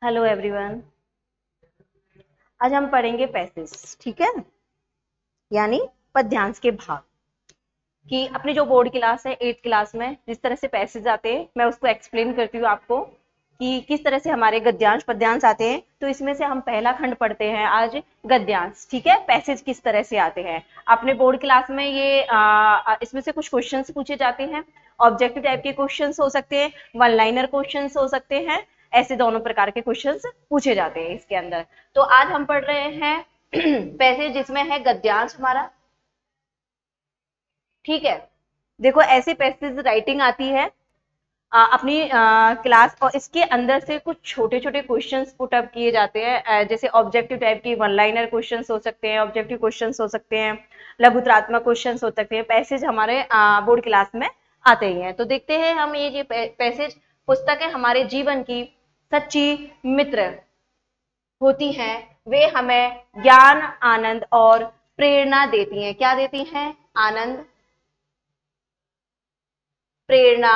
Hello everyone. आज हम पढ़ेंगे पैसेज, ठीक है, यानी पद्यांश के भाग। कि अपनी जो बोर्ड क्लास है 8th क्लास में जिस तरह से पैसेज आते हैं मैं उसको एक्सप्लेन करती हूँ आपको कि किस तरह से हमारे गद्यांश पद्यांश आते हैं। तो इसमें से हम पहला खंड पढ़ते हैं आज, गद्यांश। ठीक है, पैसेज किस तरह से आते हैं अपने बोर्ड क्लास में। ये इसमें से कुछ क्वेश्चंस पूछे जाते हैं। ऑब्जेक्टिव टाइप के क्वेश्चंस हो सकते हैं, वन लाइनर क्वेश्चंस हो सकते हैं। ऐसे दोनों प्रकार के क्वेश्चंस पूछे जाते हैं इसके अंदर। तो आज हम पढ़ रहे हैं पैसेज जिसमें है गद्यांश हमारा। ठीक है, देखो ऐसे पैसेज राइटिंग आती है अपनी क्लास, और इसके अंदर से कुछ छोटे छोटे क्वेश्चंस पुट अप किए जाते हैं। जैसे ऑब्जेक्टिव टाइप की वन लाइनर क्वेश्चंस हो सकते हैं, ऑब्जेक्टिव क्वेश्चंस हो सकते हैं, लघुत्रात्मक क्वेश्चंस हो सकते हैं। पैसेज हमारे बोर्ड क्लास में आते ही हैं। तो देखते हैं हम ये पैसेज। पुस्तकें हमारे जीवन की सच्ची मित्र होती हैं। वे हमें ज्ञान, आनंद और प्रेरणा देती हैं। क्या देती हैं? आनंद, प्रेरणा।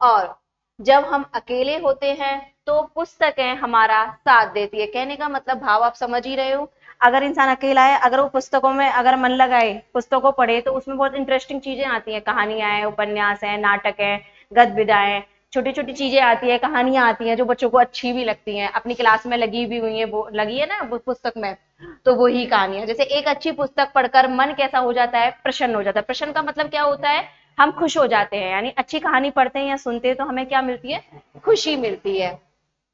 और जब हम अकेले होते हैं तो पुस्तकें हमारा साथ देती है। कहने का मतलब भाव आप समझ ही रहे हो। अगर इंसान अकेला है, अगर वो पुस्तकों में अगर मन लगाए, पुस्तकों पढ़े, तो उसमें बहुत इंटरेस्टिंग चीजें आती हैं। कहानियां हैं, उपन्यास हैं, नाटक हैं, गद्य, छोटी छोटी चीजें आती है, कहानियां आती हैं जो बच्चों को अच्छी भी लगती हैं। अपनी क्लास में लगी भी हुई है, वो लगी है ना वो पुस्तक में। तो वही कहानियां, जैसे एक अच्छी पुस्तक पढ़कर मन कैसा हो जाता है? प्रसन्न हो जाता है। प्रसन्न का मतलब क्या होता है? हम खुश हो जाते हैं। यानी अच्छी कहानी पढ़ते हैं या सुनते हैं तो हमें क्या मिलती है? खुशी मिलती है।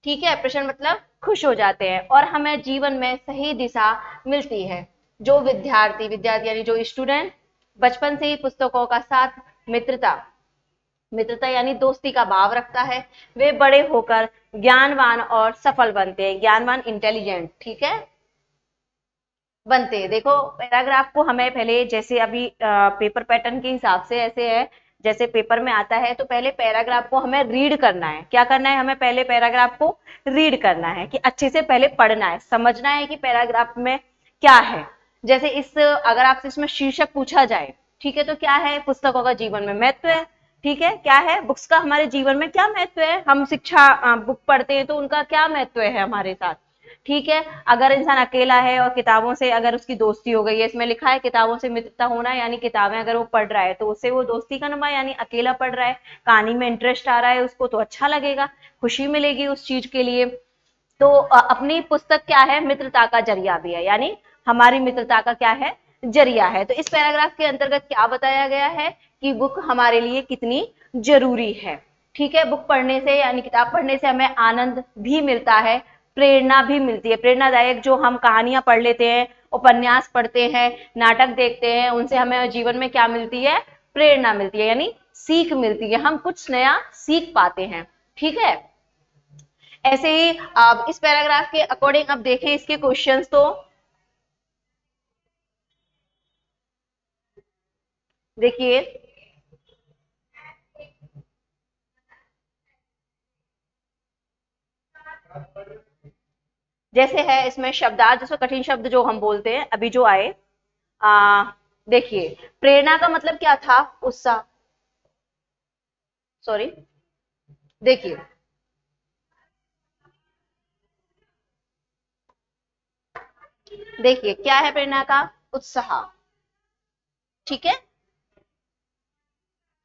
ठीक है, प्रसन्न मतलब खुश हो जाते हैं। और हमें जीवन में सही दिशा मिलती है। जो विद्यार्थी विद्यार्थी यानी जो स्टूडेंट बचपन से ही पुस्तकों का साथ, मित्रता, मित्रता यानी दोस्ती का भाव रखता है, वे बड़े होकर ज्ञानवान और सफल बनते हैं। ज्ञानवान, इंटेलिजेंट, ठीक है, बनते हैं। देखो पैराग्राफ को हमें पहले, जैसे अभी पेपर पैटर्न के हिसाब से ऐसे है, जैसे पेपर में आता है तो पहले पैराग्राफ को हमें रीड करना है। क्या करना है? हमें पहले पैराग्राफ को रीड करना है, कि अच्छे से पहले पढ़ना है, समझना है कि पैराग्राफ में क्या है। जैसे इस अगर आपसे इसमें शीर्षक पूछा जाए, ठीक है, तो क्या है? पुस्तकों का जीवन में महत्व है। ठीक है, क्या है? बुक्स का हमारे जीवन में क्या महत्व है? हम शिक्षा बुक पढ़ते हैं तो उनका क्या महत्व है हमारे साथ। ठीक है, अगर इंसान अकेला है और किताबों से अगर उसकी दोस्ती हो गई है, इसमें लिखा है किताबों से मित्रता होना, यानी किताबें अगर वो पढ़ रहा है तो उससे वो दोस्ती का नमा, यानी अकेला पढ़ रहा है, कहानी में इंटरेस्ट आ रहा है उसको, तो अच्छा लगेगा, खुशी मिलेगी उस चीज के लिए। तो अपनी पुस्तक क्या है? मित्रता का जरिया भी है, यानी हमारी मित्रता का क्या है? जरिया है। तो इस पैराग्राफ के अंतर्गत क्या बताया गया है कि बुक हमारे लिए कितनी जरूरी है। ठीक है, बुक पढ़ने से यानी किताब पढ़ने से हमें आनंद भी मिलता है, प्रेरणा भी मिलती है। प्रेरणादायक जो हम कहानियां पढ़ लेते हैं, उपन्यास पढ़ते हैं, नाटक देखते हैं, उनसे हमें जीवन में क्या मिलती है? प्रेरणा मिलती है, यानी सीख मिलती है, हम कुछ नया सीख पाते हैं। ठीक है, ऐसे ही अब इस पैराग्राफ के अकॉर्डिंग अब देखें इसके क्वेश्चंस। तो देखिए, जैसे है इसमें शब्दार्थ, जैसे कठिन शब्द जो हम बोलते हैं अभी जो आए, आ, देखिए, प्रेरणा का मतलब क्या था? उत्साह, सॉरी, देखिए, देखिए क्या है प्रेरणा का? उत्साह। ठीक है,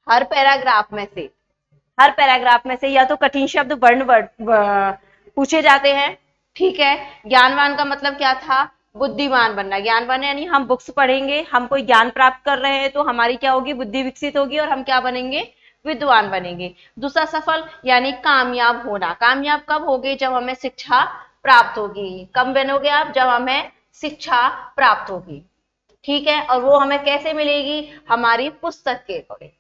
हर पैराग्राफ में से, हर पैराग्राफ में से या तो कठिन शब्द, वर्ण वर्ड पूछे जाते हैं। ठीक है, ज्ञानवान का मतलब क्या था? बुद्धिमान बनना। ज्ञानवान यानी हम बुक्स पढ़ेंगे, हम कोई ज्ञान प्राप्त कर रहे हैं तो हमारी क्या होगी? बुद्धि विकसित होगी और हम क्या बनेंगे? विद्वान बनेंगे। दूसरा, सफल यानी कामयाब होना। कामयाब कब होगे? जब हमें शिक्षा प्राप्त होगी। कब बनोगे आप? जब हमें शिक्षा प्राप्त होगी। ठीक है, और वो हमें कैसे मिलेगी? हमारी पुस्तक के अकॉर्डिंग,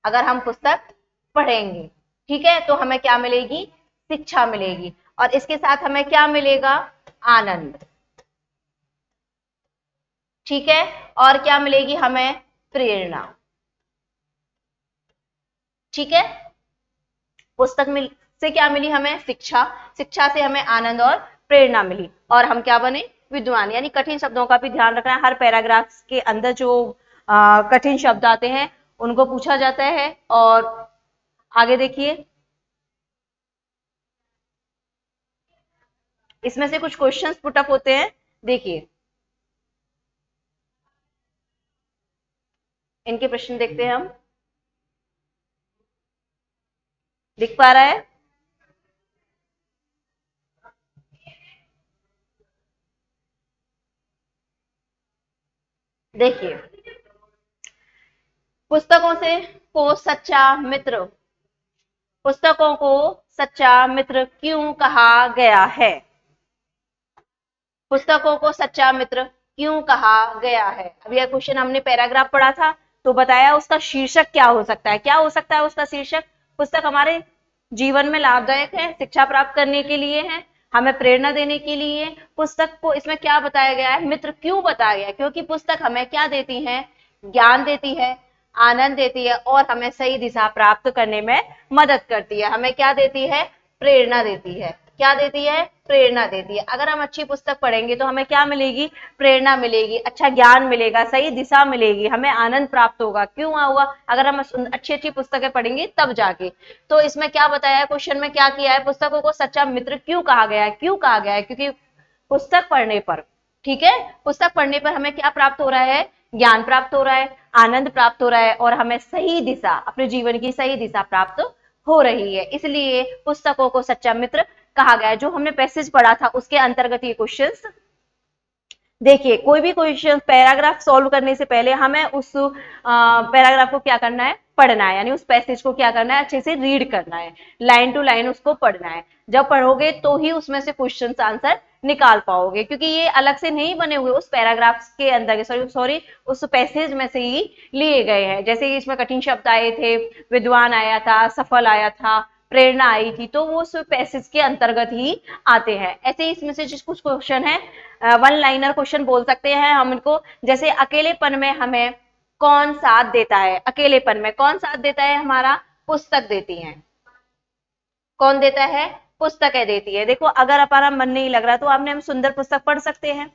अगर हम पुस्तक पढ़ेंगे। ठीक है, तो हमें क्या मिलेगी? शिक्षा मिलेगी। और इसके साथ हमें क्या मिलेगा? आनंद। ठीक है, और क्या मिलेगी हमें? प्रेरणा। ठीक है, पुस्तक मिल से क्या मिली हमें? शिक्षा। शिक्षा से हमें आनंद और प्रेरणा मिली, और हम क्या बने? विद्वान। यानी कठिन शब्दों का भी ध्यान रखना है। हर पैराग्राफ के अंदर जो कठिन शब्द आते हैं उनको पूछा जाता है। और आगे देखिए, इसमें से कुछ क्वेश्चंस पुट अप होते हैं, देखिए इनके प्रश्न देखते हैं हम। दिख पा रहा है? देखिए, पुस्तकों से को सच्चा मित्र पुस्तकों को सच्चा मित्र क्यों कहा गया है? पुस्तकों को सच्चा मित्र क्यों कहा गया है? अब यह क्वेश्चन हमने पैराग्राफ पढ़ा था, तो बताया उसका शीर्षक क्या हो सकता है। क्या हो सकता है उसका शीर्षक? पुस्तक हमारे जीवन में लाभदायक है, शिक्षा प्राप्त करने के लिए है, हमें प्रेरणा देने के लिए। पुस्तक को इसमें क्या बताया गया है? मित्र क्यों बताया गया है? क्योंकि पुस्तक हमें क्या देती है? ज्ञान देती है, आनंद देती है और हमें सही दिशा प्राप्त करने में मदद करती है। हमें क्या देती है? प्रेरणा देती है। क्या देती है? प्रेरणा देती है। अगर हम अच्छी पुस्तक पढ़ेंगे तो हमें क्या मिलेगी? प्रेरणा मिलेगी, अच्छा ज्ञान मिलेगा, सही दिशा मिलेगी, हमें आनंद प्राप्त होगा। क्यों होगा? अगर हम अच्छी अच्छी पुस्तकें पढ़ेंगे तब जाके। तो इसमें क्या बताया है, क्वेश्चन में क्या किया है? पुस्तकों को सच्चा मित्र क्यों कहा गया है? क्यों कहा गया है? क्योंकि पुस्तक पढ़ने पर, ठीक है, पुस्तक पढ़ने पर हमें क्या प्राप्त हो रहा है? ज्ञान प्राप्त हो रहा है, आनंद प्राप्त हो रहा है और हमें सही दिशा, अपने जीवन की सही दिशा प्राप्त हो रही है। इसलिए पुस्तकों को सच्चा मित्र कहा गया है। जो हमने पैसेज पढ़ा था उसके अंतर्गत ये क्वेश्चंस, देखिए कोई भी क्वेश्चन पैराग्राफ सॉल्व करने से पहले हमें उस पैराग्राफ को क्या करना है? पढ़ना है, यानी उस पैसेज को क्या करना है? अच्छे से रीड करना है, लाइन टू लाइन उसको पढ़ना है। जब पढ़ोगे तो ही उसमें से क्वेश्चन आंसर निकाल पाओगे, क्योंकि ये अलग से नहीं बने हुए, उस पैराग्राफ के अंदर, सॉरी उस पैसेज में से ही लिए गए हैं। जैसे कि इसमें कठिन शब्द आए थे, विद्वान आया था, सफल आया था, प्रेरणा आई थी, तो वो उस पैसेज के अंतर्गत ही आते हैं। ऐसे ही इसमें से कुछ क्वेश्चन है, वन लाइनर क्वेश्चन बोल सकते हैं हम इनको। जैसे अकेलेपन में हमें कौन साथ देता है? अकेलेपन में कौन साथ देता है? हमारा पुस्तक देती है। कौन देता है? पुस्तकें देती है। देखो अगर हमारा मन नहीं लग रहा तो आपने हम सुंदर पुस्तक पढ़ सकते हैं,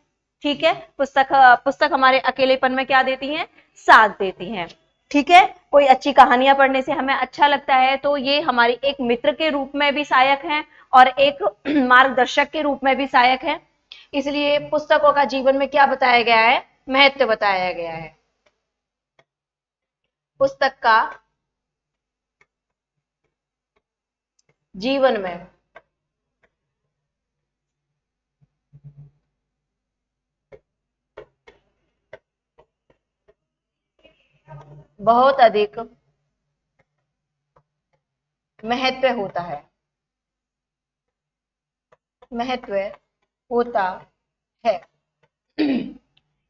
ठीक है। पुस्तक हमारे अकेलेपन में क्या देती हैं? साथ देती हैं, ठीक है। कोई अच्छी कहानियां पढ़ने से हमें अच्छा लगता है, तो ये हमारी एक मित्र के रूप में भी सहायक है और एक मार्गदर्शक के रूप में भी सहायक है। इसलिए पुस्तकों का जीवन में क्या बताया गया है? महत्व बताया गया है। पुस्तक का जीवन में बहुत अधिक महत्व होता है, महत्व होता है।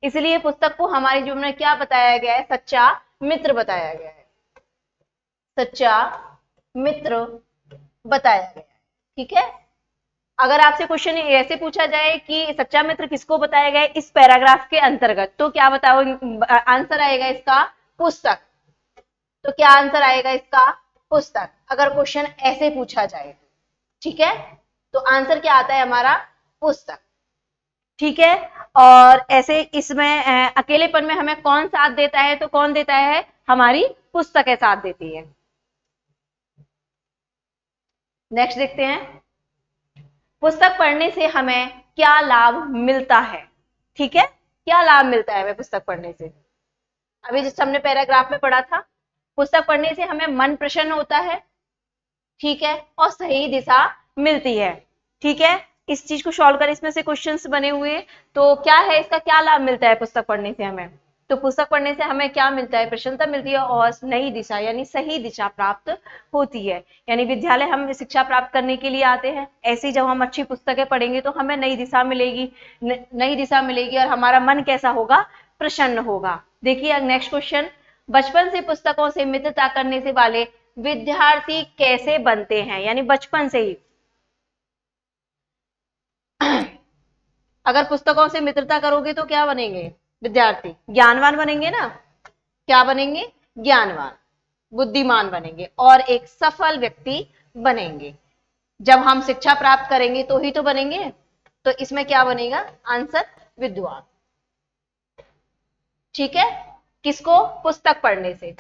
इसलिए पुस्तक को हमारे जीवन में क्या बताया गया है? सच्चा मित्र बताया गया है। सच्चा मित्र बताया गया है, ठीक है। अगर आपसे क्वेश्चन ऐसे पूछा जाए कि सच्चा मित्र किसको बताया गया है इस पैराग्राफ के अंतर्गत, तो क्या बताओ? आंसर आएगा इसका पुस्तक। तो क्या आंसर आएगा इसका? पुस्तक, अगर क्वेश्चन ऐसे पूछा जाए, ठीक है। तो आंसर क्या आता है हमारा? पुस्तक, ठीक है। और ऐसे इसमें अकेलेपन में हमें कौन साथ देता है? तो कौन देता है? हमारी पुस्तकें साथ देती है। नेक्स्ट देखते हैं, पुस्तक पढ़ने से हमें क्या लाभ मिलता है? ठीक है, क्या लाभ मिलता है हमें पुस्तक पढ़ने से? अभी जिस हमने पैराग्राफ में पढ़ा था, पुस्तक पढ़ने से हमें मन प्रसन्न होता है, ठीक है, और सही दिशा मिलती है, ठीक है। इस चीज को सॉल्व कर, इसमें से क्वेश्चंस बने हुए, तो क्या है इसका? क्या लाभ मिलता है पुस्तक पढ़ने से हमें? तो पुस्तक पढ़ने से हमें क्या मिलता है? प्रसन्नता मिलती है और नई दिशा यानी सही दिशा प्राप्त होती है। यानी विद्यालय हम शिक्षा प्राप्त करने के लिए आते हैं, ऐसे ही जब हम अच्छी पुस्तकें पढ़ेंगे तो हमें नई दिशा मिलेगी, नई दिशा मिलेगी और हमारा मन कैसा होगा? प्रसन्न होगा। देखिए नेक्स्ट क्वेश्चन, बचपन से पुस्तकों से मित्रता करने से वाले विद्यार्थी कैसे बनते हैं? यानी बचपन से ही अगर पुस्तकों से मित्रता करोगे तो क्या बनेंगे? विद्यार्थी ज्ञानवान बनेंगे ना। क्या बनेंगे? ज्ञानवान, बुद्धिमान बनेंगे और एक सफल व्यक्ति बनेंगे। जब हम शिक्षा प्राप्त करेंगे तो ही तो बनेंगे। तो इसमें क्या बनेगा? आंसर विद्वान, ठीक है। किसको? पुस्तक पढ़ने से।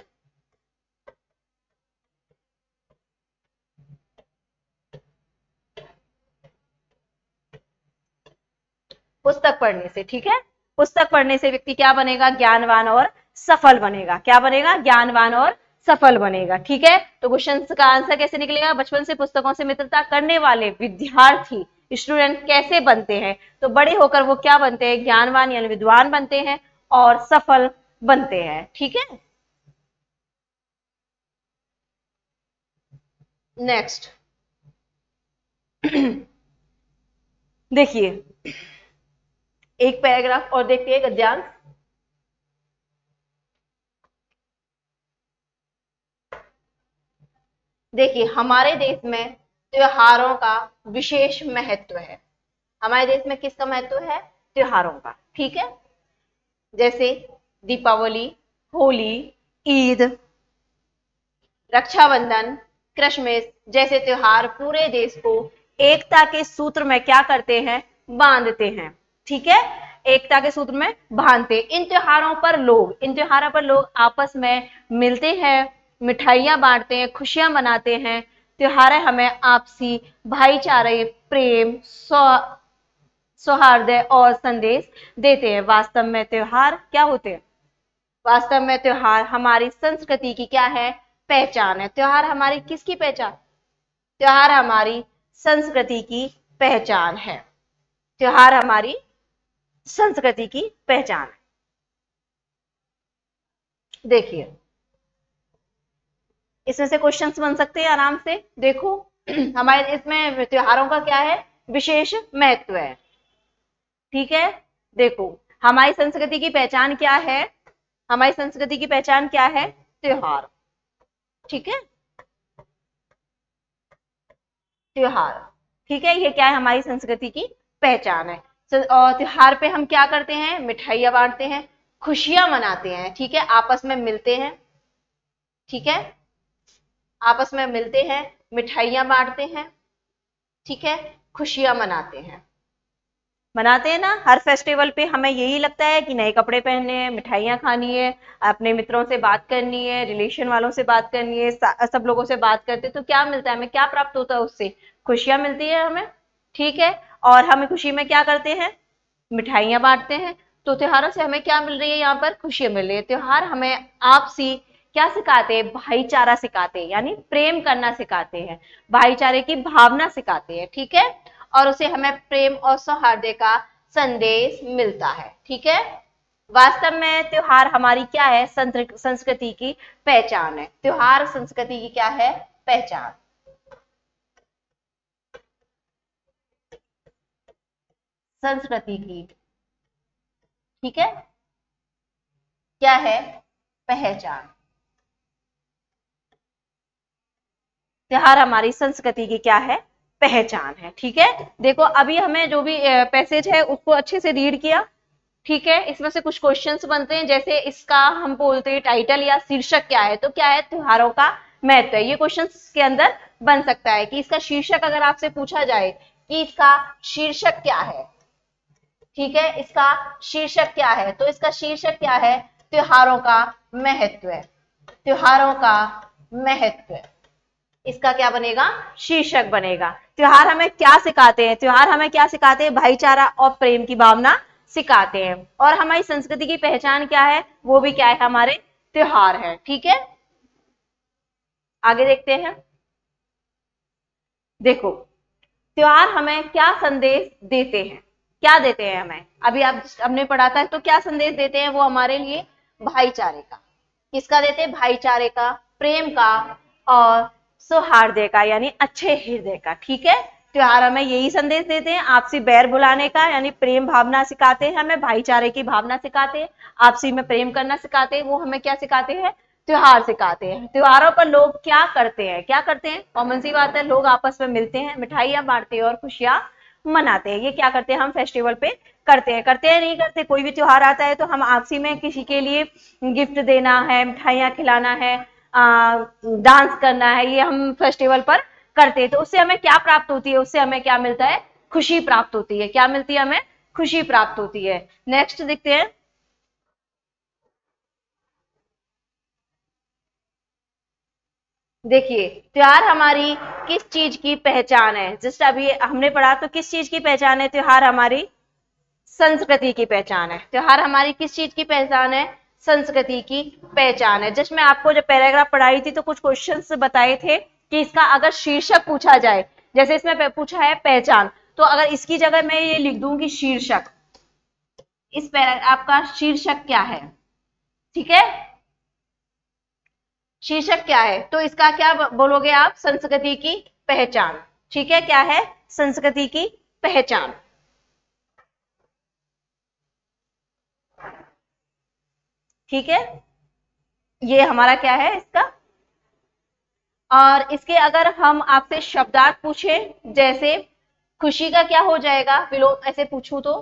पुस्तक पढ़ने से, ठीक है। पुस्तक पढ़ने से व्यक्ति क्या बनेगा, ज्ञानवान और सफल बनेगा। क्या बनेगा, ज्ञानवान और सफल बनेगा, ठीक है। तो क्वेश्चन का आंसर कैसे निकलेगा, बचपन से पुस्तकों से मित्रता करने वाले विद्यार्थी स्टूडेंट कैसे बनते हैं, तो बड़े होकर वो क्या बनते हैं, ज्ञानवान यानी विद्वान बनते हैं और सफल बनते हैं, ठीक है। नेक्स्ट देखिए एक पैराग्राफ और देखते हैं गद्यांश। देखिए हमारे देश में त्योहारों का विशेष महत्व है। हमारे देश में किसका महत्व है, त्योहारों का, ठीक है। जैसे दीपावली, होली, ईद, रक्षाबंधन, क्रिसमस जैसे त्योहार पूरे देश को एकता के सूत्र में क्या करते हैं, बांधते हैं, ठीक है। एकता के सूत्र में बांधते। इन त्योहारों पर लोग आपस में मिलते हैं, मिठाइयां बांटते हैं, खुशियां मनाते हैं। त्योहार हमें आपसी भाईचारे, प्रेम, सौहार्द और संदेश देते हैं। वास्तव में त्योहार क्या होते हैं, वास्तव में त्योहार हमारी संस्कृति की क्या है, पहचान है। त्योहार हमारी किसकी पहचान, त्योहार हमारी संस्कृति की पहचान है। त्योहार हमारी संस्कृति की पहचान है। देखिए इसमें से क्वेश्चंस बन सकते हैं आराम से। देखो हमारे इसमें त्योहारों का क्या है, विशेष महत्व है, ठीक है। देखो हमारी संस्कृति की पहचान क्या है, हमारी संस्कृति की पहचान क्या है, त्योहार, ठीक है। त्योहार, ठीक है, ये क्या है, हमारी संस्कृति की पहचान है। और त्योहार पे हम क्या करते हैं, मिठाइयां बांटते हैं, खुशियां मनाते हैं, ठीक है, आपस में मिलते हैं, ठीक है, आपस में मिलते हैं, मिठाइयां बांटते हैं, ठीक है, खुशियां मनाते हैं ना। हर फेस्टिवल पे हमें यही लगता है कि नए कपड़े पहनने हैं, मिठाइयां खानी है, अपने मित्रों से बात करनी है, रिलेशन वालों से बात करनी है, सब लोगों से बात करते हैं तो क्या मिलता है हमें, क्या प्राप्त होता है उससे, खुशियां मिलती है हमें, ठीक है। और हमें खुशी में क्या करते हैं, मिठाइयां बांटते हैं। तो त्योहारों से हमें क्या मिल रही है, यहाँ पर खुशियां मिल रही है। त्योहार हमें आपसी क्या सिखाते हैं, भाईचारा सिखाते हैं, यानी प्रेम करना सिखाते हैं, भाईचारे की भावना सिखाते हैं, ठीक है। और उसे हमें प्रेम और सौहार्द का संदेश मिलता है, ठीक है। वास्तव में त्योहार हमारी क्या है, संस्कृति की पहचान है। त्योहार संस्कृति की क्या है, पहचान, संस्कृति की, ठीक है, क्या है, पहचान। त्योहार हमारी संस्कृति की क्या है, पहचान है, ठीक है। देखो अभी हमें जो भी पैसेज है उसको अच्छे से रीड किया, ठीक है। इसमें से कुछ क्वेश्चंस बनते हैं, जैसे इसका हम बोलते हैं टाइटल या शीर्षक क्या है, तो क्या है, त्योहारों का महत्व है। ये क्वेश्चंस के अंदर बन सकता है कि इसका शीर्षक अगर आपसे पूछा जाए कि इसका शीर्षक क्या है, ठीक है, इसका शीर्षक क्या है, तो इसका शीर्षक क्या है, त्योहारों का महत्व है, त्योहारों का महत्व। इसका क्या बनेगा, शीर्षक बनेगा। त्योहार हमें क्या सिखाते हैं, त्योहार हमें क्या सिखाते हैं, भाईचारा और प्रेम की भावना सिखाते हैं। और हमारी संस्कृति की पहचान क्या है, वो भी क्या है, हमारे त्योहार है, ठीक है। आगे देखते हैं। देखो त्योहार हमें क्या संदेश देते हैं, क्या देते हैं हमें, अभी आप हमने पढ़ा था, तो क्या संदेश देते हैं वो हमारे लिए, भाईचारे का। किसका देते हैं, भाईचारे का, प्रेम का और सौहार्द का, यानी अच्छे हृदय का, ठीक है। त्योहार हमें यही संदेश देते हैं, आपसी बैर बुलाने का, यानी प्रेम भावना सिखाते हैं हमें, भाईचारे की भावना सिखाते हैं, आपसी में प्रेम करना सिखाते हैं। वो हमें क्या सिखाते हैं, त्योहार सिखाते हैं। त्योहारों पर लोग क्या करते हैं, क्या करते हैं, कॉमन सी बात है, लोग आपस में मिलते हैं, मिठाइयां बांटते हैं और खुशियां मनाते हैं। ये क्या करते हैं, हम फेस्टिवल पे करते हैं नहीं करते, कोई भी त्योहार आता है तो हम आपसी में किसी के लिए गिफ्ट देना है, मिठाइयां खिलाना है, डांस करना है, ये हम फेस्टिवल पर करते हैं। तो उससे हमें क्या प्राप्त होती है, उससे हमें क्या मिलता है, खुशी प्राप्त होती है। क्या मिलती है हमें, खुशी प्राप्त होती है। नेक्स्ट देखते हैं। देखिए त्योहार हमारी किस चीज की पहचान है, जस्ट अभी हमने पढ़ा, तो किस चीज की पहचान है त्योहार हमारी, संस्कृति की पहचान है। त्योहार हमारी किस चीज की पहचान है? संस्कृति की पहचान है। जस्ट मैं आपको जब पैराग्राफ पढ़ाई थी तो कुछ क्वेश्चंस बताए थे कि इसका अगर शीर्षक पूछा जाए, जैसे इसमें पूछा है पहचान, तो अगर इसकी जगह मैं ये लिख दूं कि शीर्षक, इस पैराग्राफ का शीर्षक क्या है, ठीक है, शीर्षक क्या है, तो इसका क्या बोलोगे आप? संस्कृति की पहचान। ठीक है, क्या है? संस्कृति की पहचान। ठीक है, ये हमारा क्या है इसका। और इसके अगर हम आपसे शब्दार्थ पूछे, जैसे खुशी का क्या हो जाएगा विलोम, ऐसे पूछूं तो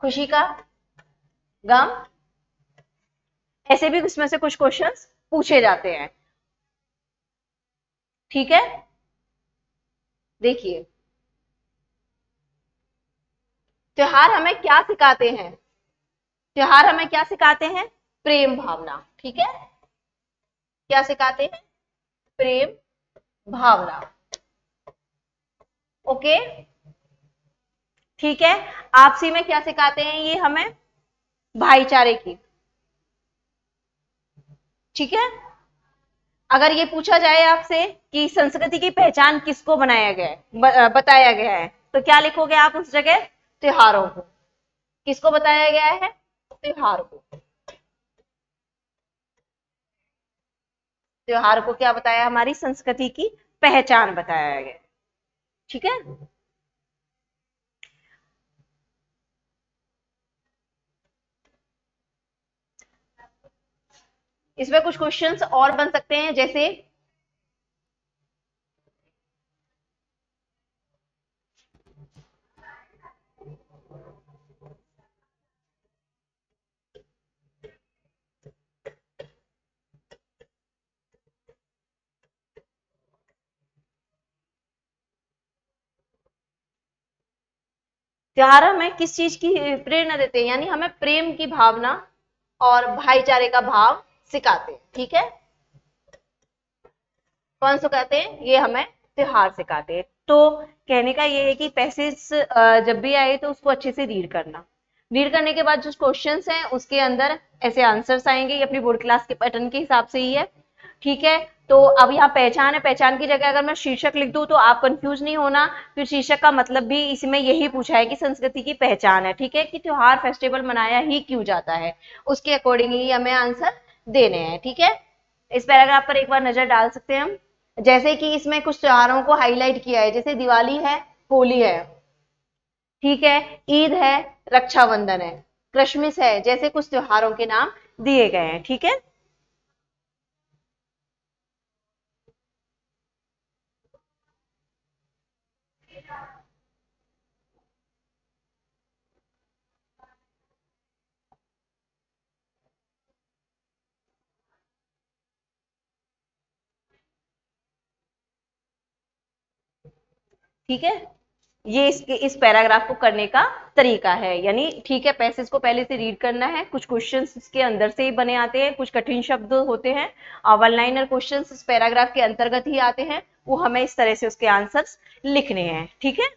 खुशी का गम, ऐसे भी इसमें से कुछ क्वेश्चंस पूछे जाते हैं। ठीक है, देखिए त्योहार हमें क्या सिखाते हैं? त्योहार हमें क्या सिखाते हैं? प्रेम भावना। ठीक है, क्या सिखाते हैं? प्रेम भावना। ओके, ठीक है। आपसी में क्या सिखाते हैं ये हमें? भाईचारे की। ठीक है, अगर ये पूछा जाए आपसे कि संस्कृति की पहचान किसको बनाया गया है, बताया गया है, तो क्या लिखोगे आप उस जगह? त्योहारों को। किसको बताया गया है? त्योहार को। त्योहार को क्या बताया? हमारी संस्कृति की पहचान बताया गया। ठीक है, इसमें कुछ क्वेश्चंस और बन सकते हैं, जैसे त्योहार हमें किस चीज की प्रेरणा देते हैं, यानी हमें प्रेम की भावना और भाईचारे का भाव सिखाते हैं। ठीक है, कौन सिखाते हैं? ये हमें त्योहार सिखाते हैं। तो कहने का ये है कि पैसेज जब भी आए तो उसको अच्छे से रीड करना। रीड करने के बाद जो क्वेश्चंस हैं उसके अंदर ऐसे आंसर्स आएंगे, ये अपनी बोर्ड क्लास के पैटर्न के हिसाब से ही है। ठीक है, तो अब यहाँ पहचान है, पहचान की जगह अगर मैं शीर्षक लिख दूं तो आप कंफ्यूज नहीं होना, फिर शीर्षक का मतलब भी इसमें यही पूछा है कि संस्कृति की पहचान है। ठीक है, कि त्योहार फेस्टिवल मनाया ही क्यों जाता है, उसके अकॉर्डिंग ही हमें आंसर देने हैं। ठीक है, इस पैराग्राफ पर एक बार नजर डाल सकते हैं हम। जैसे कि इसमें कुछ त्योहारों को हाईलाइट किया है, जैसे दिवाली है, होली है, ठीक है, ईद है, रक्षाबंधन है, क्रिसमस है, जैसे कुछ त्योहारों के नाम दिए गए हैं। ठीक है, ठीक है, ये इस पैराग्राफ को करने का तरीका है। यानी ठीक है, पैसेज को पहले से रीड करना है, कुछ क्वेश्चंस इसके अंदर से ही बने आते हैं, कुछ कठिन शब्द होते हैं, वन लाइनर क्वेश्चंस इस पैराग्राफ के अंतर्गत ही आते हैं, वो हमें इस तरह से उसके आंसर्स लिखने हैं। ठीक है,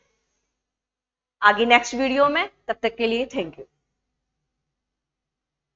आगे नेक्स्ट वीडियो में, तब तक के लिए थैंक यू।